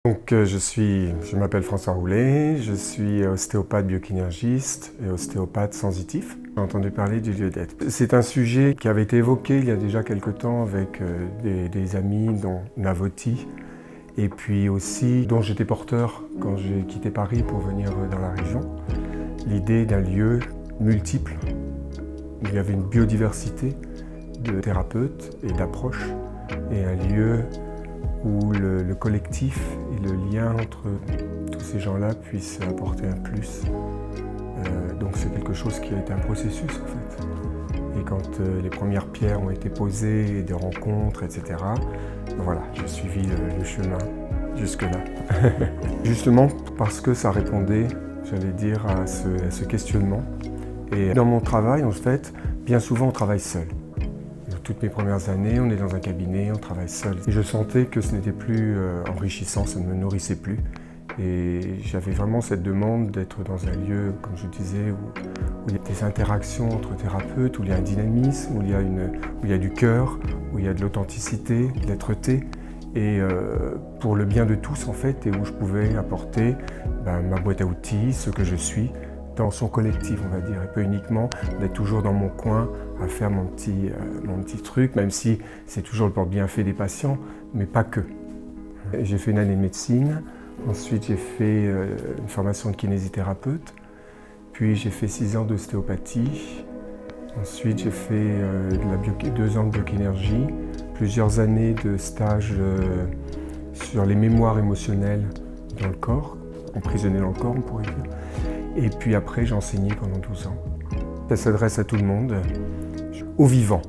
Je m'appelle François Roulet, je suis ostéopathe biokinésiologiste et ostéopathe sensitif. J'ai entendu parler du lieu d'être. C'est un sujet qui avait été évoqué il y a déjà quelque temps avec des amis, dont Navoti, et puis aussi dont j'étais porteur quand j'ai quitté Paris pour venir dans la région. L'idée d'un lieu multiple, où il y avait une biodiversité de thérapeutes et d'approches, et un lieu où le collectif et le lien entre tous ces gens-là puissent apporter un plus. Donc c'est quelque chose qui a été un processus en fait. Et quand les premières pierres ont été posées, et des rencontres, etc., voilà, j'ai suivi le chemin jusque-là. Justement parce que ça répondait, j'allais dire, à ce questionnement. Et dans mon travail, en fait, bien souvent on travaille seul. Toutes mes premières années, on est dans un cabinet, on travaille seul. Et je sentais que ce n'était plus enrichissant, ça ne me nourrissait plus. Et j'avais vraiment cette demande d'être dans un lieu, comme je disais, où il y a des interactions entre thérapeutes, où il y a un dynamisme, où il y a du cœur, où il y a de l'authenticité, de l'être-té. Et pour le bien de tous, en fait, et où je pouvais apporter ma boîte à outils, ce que je suis, dans son collectif, on va dire, et pas uniquement d'être toujours dans mon coin à faire mon petit truc, même si c'est toujours le porte-bienfait des patients, mais pas que. J'ai fait une année de médecine, ensuite j'ai fait une formation de kinésithérapeute, puis j'ai fait 6 ans d'ostéopathie, ensuite j'ai fait 2 ans de biokinésie, plusieurs années de stage sur les mémoires émotionnelles dans le corps, emprisonnées dans le corps, on pourrait dire. Et puis après, j'ai enseigné pendant 12 ans. Ça s'adresse à tout le monde, aux vivants,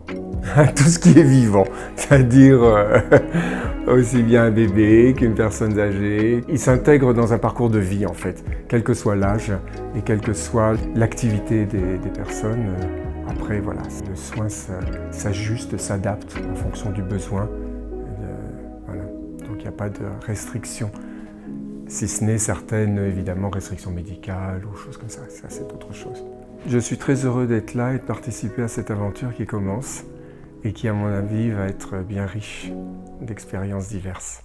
à tout ce qui est vivant, c'est-à-dire aussi bien un bébé qu'une personne âgée. Il s'intègre dans un parcours de vie en fait, quel que soit l'âge et quelle que soit l'activité des personnes. Après, voilà, le soin s'ajuste, s'adapte en fonction du besoin. Voilà. Donc il n'y a pas de restriction. Si ce n'est certaines, évidemment, restrictions médicales ou choses comme ça c'est autre chose. Je suis très heureux d'être là et de participer à cette aventure qui commence et qui, à mon avis, va être bien riche d'expériences diverses.